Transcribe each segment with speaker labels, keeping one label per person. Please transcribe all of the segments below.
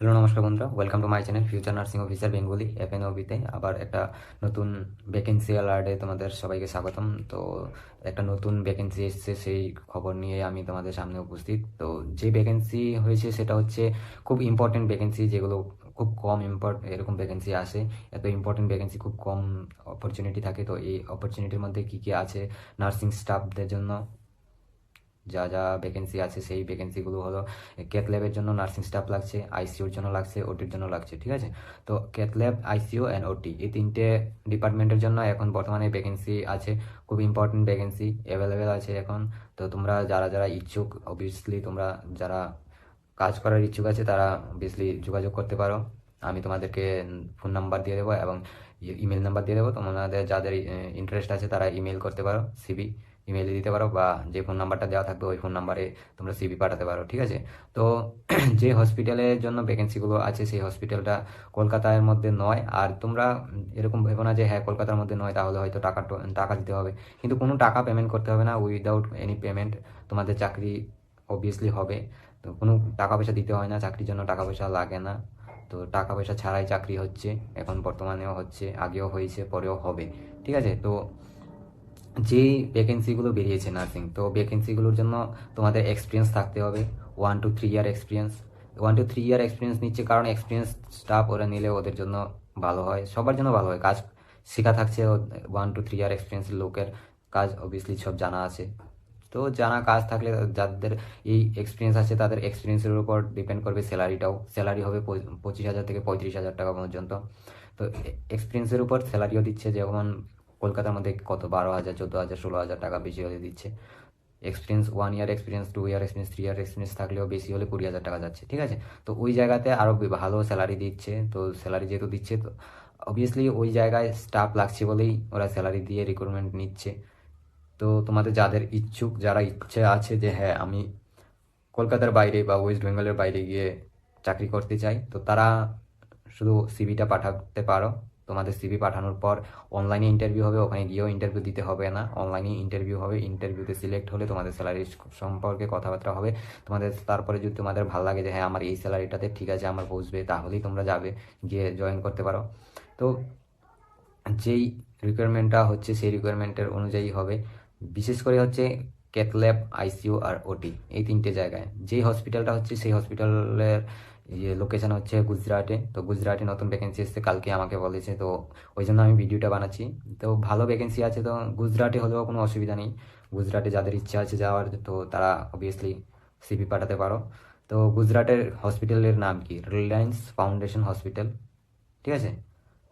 Speaker 1: Hello নমস্কার বন্ধুরা, welcome to my channel future nursing officer Bengali এফএনওবিতে আবার একটা নতুন ভ্যাকেন্সি অ্যালার্টে তোমাদের সবাইকে স্বাগতম। তো একটা নতুন ভ্যাকেন্সি এসেছে, সেই খবর নিয়ে আমি তোমাদের সামনে উপস্থিত। তো যে ভ্যাকেন্সি হয়েছে সেটা হচ্ছে খুব ইম্পর্টেন্ট ভ্যাকেন্সি, যেগুলো খুব কম এরকম ভ্যাকেন্সি আসে। এত ইম্পর্টেন্ট ভ্যাকেন্সি, খুব কম অপরচুনিটি থাকে। তো এই অপরচুনিটির মধ্যে কী কী আছে নার্সিং স্টাফদের জন্য, যা যা ভ্যাকেন্সি আছে সেই ভ্যাকেন্সিগুলো হলো ক্যাথ ল্যাবের জন্য নার্সিং স্টাফ লাগছে, আইসিইউর জন্য লাগছে, ওটির জন্য লাগছে। ঠিক আছে, তো ক্যাথ ল্যাব, আইসিইউ অ্যান্ড ওটি, এই তিনটে ডিপার্টমেন্টের জন্য এখন বর্তমানে ভ্যাকেন্সি আছে। খুব ইম্পর্টেন্ট ভ্যাকেন্সি অ্যাভেলেবেল আছে এখন। তো তোমরা যারা যারা ইচ্ছুক, অবভিয়াসলি তোমরা যারা কাজ করার ইচ্ছুক আছে তারা অবভিয়াসলি যোগাযোগ করতে পারো। আমি তোমাদেরকে ফোন নাম্বার দিয়ে দেবো এবং ইমেল নাম্বার দিয়ে দেবো। তোমাদের যাদের ইন্টারেস্ট আছে তারা ইমেল করতে পারো, সিভি ইমেলে দিতে পারো, বা যে ফোন নাম্বারটা দেওয়া থাকবে ওই ফোন নাম্বারে তোমরা সিভি পাঠাতে পারো। ঠিক আছে, তো যে হসপিটালের জন্য ভ্যাকেন্সিগুলো আছে সেই হসপিটালটা কলকাতার মধ্যে নয়। আর তোমরা এরকম ভেবো না যে হ্যাঁ কলকাতার মধ্যে নয় তাহলে হয়তো টাকা দিতে হবে, কিন্তু কোনো টাকা পেমেন্ট করতে হবে না। উইদাউট এনি পেমেন্ট তোমাদের চাকরি অবভিয়াসলি হবে। তো কোনো টাকা পয়সা দিতে হয় না, চাকরির জন্য টাকা পয়সা লাগে না। তো টাকা পয়সা ছাড়াই চাকরি হচ্ছে, এখন বর্তমানেও হচ্ছে, আগেও হয়েছে, পরেও হবে। ঠিক আছে, তো যেই ভ্যাকেন্সিগুলো বেরিয়েছে নার্সিং, তো ভ্যাকেন্সিগুলোর জন্য তোমাদের এক্সপিরিয়েন্স থাকতে হবে। 1 to 3 year experience, 1 to 3 year experience নিচ্ছে, কারণ এক্সপিরিয়েন্স স্টাফ ওরা নিলে ওদের জন্য ভালো হয়, সবার জন্য ভালো হয়। কাজ শেখা থাকছে, 1 to 3 ইয়ার এক্সপিরিয়েন্স লোকের কাজ অবভিয়াসলি সব জানা আছে। তো জানা কাজ থাকলে যাদের এই এক্সপিরিয়েন্স আছে তাদের এক্সপিরিয়েন্সের উপর ডিপেন্ড করবে স্যালারিটাও। স্যালারি হবে 25,000 থেকে 35,000 টাকা পর্যন্ত। তো এক্সপিরিয়েন্সের উপর স্যালারিও দিচ্ছে, যেমন কলকাতার মধ্যে কত 12,000, 14,000, 16,000 টাকা বেশি হলে দিচ্ছে। Experience 1 year experience, 2 year experience, 3 year experience থাকলেও বেশি হলে 20,000 টাকা যাচ্ছে। ঠিক আছে, তো ওই জায়গাতে আরও ভালো স্যালারি দিচ্ছে। তো স্যালারি যেহেতু দিচ্ছে, তো অবভিয়াসলি ওই জায়গায় স্টাফ লাগছে বলেই ওরা স্যালারি দিয়ে রিক্রুটমেন্ট নিচ্ছে। তো তোমাদের যাদের ইচ্ছুক, যারা ইচ্ছে আছে যে হ্যাঁ আমি কলকাতার বাইরে বা ওয়েস্ট বেঙ্গলের বাইরে গিয়ে চাকরি করতে চাই, তো তারা শুধু সিভিটা পাঠাতে পারো। তোমাদের সিভি পাঠানোর পর অনলাইনে ইন্টারভিউ হবে, ওখানে গিয়েও ইন্টারভিউ দিতে হবে না, অনলাইনে ইন্টারভিউ হবে। ইন্টারভিউতে সিলেক্ট হলে তোমাদের স্যালারি সম্পর্কে কথাবার্তা হবে তোমাদের। তারপরে যদি তোমাদের ভালো লাগে যে হ্যাঁ আমার এই স্যালারিটাতে ঠিক আছে, আমার পৌঁছবে, তাহলেই তোমরা যাবে, গিয়ে জয়েন করতে পারো। তো যেই রিকোয়ারমেন্টটা হচ্ছে সেই রিকোয়ারমেন্টের অনুযায়ী হবে। বিশেষ করে হচ্ছে ক্যাথ ল্যাব, আইসিইউ আর ওটি, এই তিনটে জায়গায়। যেই হসপিটালটা হচ্ছে সেই হসপিটালের লোকেশন হচ্ছে গুজরাটে। তো গুজরাটে নতুন ভ্যাকেন্সি এসেছে, কালকে আমাকে বলেছে, তো ওই জন্য আমি ভিডিওটা বানাচ্ছি। তো ভালো ভ্যাকেন্সি আছে, তো গুজরাটে হলেও কোনো অসুবিধা নেই। গুজরাটে যাদের ইচ্ছা আছে যাওয়ার, তো তারা অবভিয়াসলি সিভি পাঠাতে পারো। তো গুজরাটের হসপিটালের নাম কি? Reliance foundation hospital. ঠিক আছে,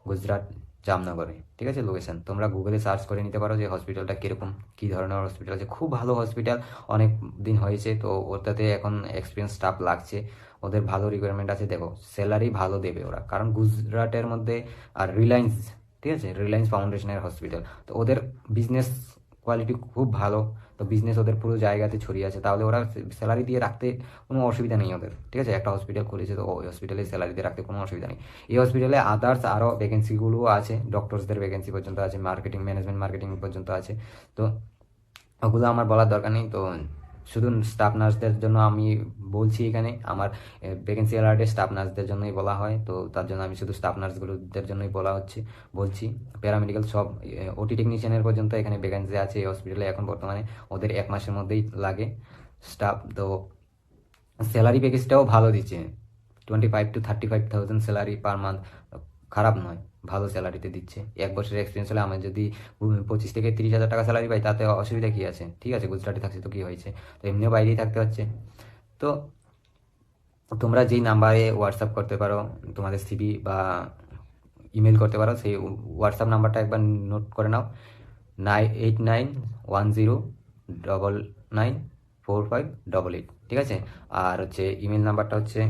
Speaker 1: গুজরাট, জামনগরে। ঠিক আছে, লোকেশন তোমরা গুগলে সার্চ করে নিতে পারো যে হসপিটালটা কীরকম, কী ধরনের হসপিটাল আছে। খুব ভালো হসপিটাল, অনেক দিন হয়েছে, তো ওটাতে এখন এক্সপিরিয়েন্স স্টাফ লাগছে। ওদের ভালো রিকোয়ারমেন্ট আছে, দেখো স্যালারি ভালো দেবে ওরা, কারণ গুজরাটের মধ্যে। আর রিলায়েন্স, ঠিক আছে, রিলায়েন্স ফাউন্ডেশনের হসপিটাল, তো ওদের বিজনেস কোয়ালিটি খুব ভালো। তো বিজনেস ওদের পুরো জায়গাতে ছড়িয়ে আছে, তাহলে ওরা স্যালারি দিয়ে রাখতে কোনো অসুবিধা নেই ওদের। ঠিক আছে, একটা হসপিটাল খুলেছে, তো ওই হসপিটালে স্যালারি দিয়ে রাখতে কোনো অসুবিধা নেই। এই হসপিটালে আদার্স আরও ভ্যাকেন্সিগুলোও আছে, ডক্টরসদের ভ্যাকেন্সি পর্যন্ত আছে, মার্কেটিং, ম্যানেজমেন্ট মার্কেটিং পর্যন্ত আছে। তো ওগুলো আমার বলার দরকার নেই। তো শুধু স্টাফ নার্সদের জন্য আমি বলছি, এখানে আমার ভ্যাকেন্সি অ্যালার্টে স্টাফ নার্সদের জন্যই বলা হয়। তো তার জন্য আমি শুধু স্টাফ নার্সগুলোদের জন্যই বলছি। প্যারামেডিক্যাল সব, ওটি টেকনিশিয়ানের পর্যন্ত এখানে ভ্যাকেন্সি আছে এই হসপিটালে এখন বর্তমানে। ওদের 1 মাসের মধ্যেই লাগে স্টাফ। তো স্যালারি প্যাকেজটাও ভালো দিচ্ছে, 25 to 35,000 স্যালারি পার মান্থ, খারাপ নয়, ভালো স্যালারিতে দিচ্ছে। 1 বছরের এক্সপিরিয়েন্স হলে আমি যদি 25 থেকে 30,000 টাকা স্যালারি পাই, তাতে অসুবিধা কী আছে? ঠিক আছে, গুজরাটে থাকছে তো কী হয়েছে, তো এমনিও বাইরেই থাকতে হচ্ছে। তো তোমরা যেই নাম্বারে হোয়াটসঅ্যাপ করতে পারো তোমাদের সিভি, বা ইমেল করতে পারো, সেই হোয়াটসঅ্যাপ নাম্বারটা একবার নোট করে নাও, 8910994588। ঠিক আছে, আর হচ্ছে ইমেল নাম্বারটা হচ্ছে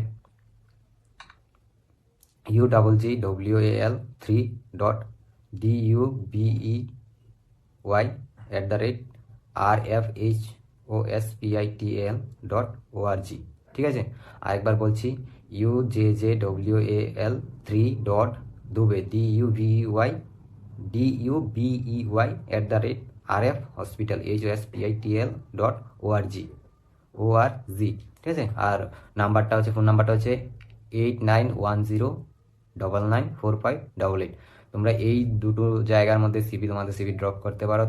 Speaker 1: uwwal3.dubai@rfhospital.org। ঠিক আছে, আরেকবার বলছি, uwwal3.dubey dubai@rfhospital.org। ঠিক আছে, আর নাম্বারটা হচ্ছে, ফোন নাম্বারটা হচ্ছে 8910994588। তোমরা এই দুটো জায়গার মধ্যে তোমাদের সিভি ড্রপ করতে পারো।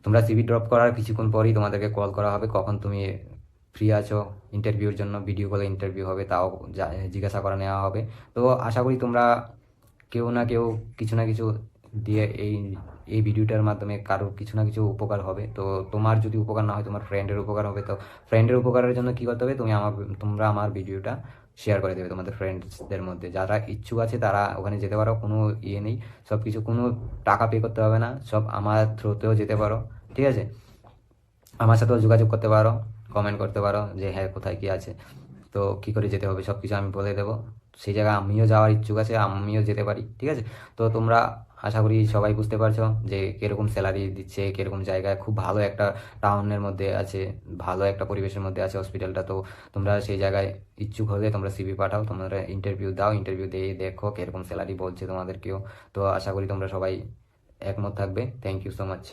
Speaker 1: তোমরা সিভি ড্রপ করার কিছুক্ষণ পরেই তোমাদেরকে কল করা হবে কখন তুমি ফ্রি আছো ইন্টারভিউর জন্য। ভিডিও কলে ইন্টারভিউ হবে, তাও জিজ্ঞাসা করে নেওয়া হবে। তো আশা করি তোমরা কেউ না কেউ কিছু না কিছু দিয়ে এই ভিডিওটার মাধ্যমে কারোর কিছু না কিছু উপকার হবে। তো তোমার যদি উপকার না হয়, তোমার ফ্রেন্ডের উপকার হবে। তো ফ্রেন্ডের উপকারের জন্য কি করতে হবে, তোমরা আমার ভিডিওটা শেয়ার করে দেবে তোমাদের ফ্রেন্ডসদের মধ্যে। যারা ইচ্ছুক আছে তারা ওখানে যেতে পারো, কোনো ইয়ে নেই। সব কিছু, কোনো টাকা পে করতে হবে না, সব আমার থ্রুতেও যেতে পারো। ঠিক আছে, আমার সাথেও যোগাযোগ করতে পারো, কমেন্ট করতে পারো যে হ্যাঁ কোথায় কি আছে, তো কি করে যেতে হবে সব কিছু আমি বলে দেবো। সেই জায়গায় আমিও যাওয়ার ইচ্ছুক আছে, আমিও যেতে পারি। ঠিক আছে, তো তোমরা আশা করি সবাই বুঝতে পারছো যে কিরকম স্যালারি দিচ্ছে, কিরকম জায়গায়, খুব ভালো একটা টাউনের মধ্যে আছে, ভালো একটা পরিবেশের মধ্যে আছে হসপিটালটা। তো তোমরা সেই জায়গায় ইচ্ছুক হলে তোমরা সিভি পাঠাও, তোমরা ইন্টারভিউ দাও, ইন্টারভিউ দিয়ে দেখো কিরকম স্যালারি বলছে তোমাদেরকেও। তো আশা করি তোমরা সবাই একমত থাকবে। Thank you so much.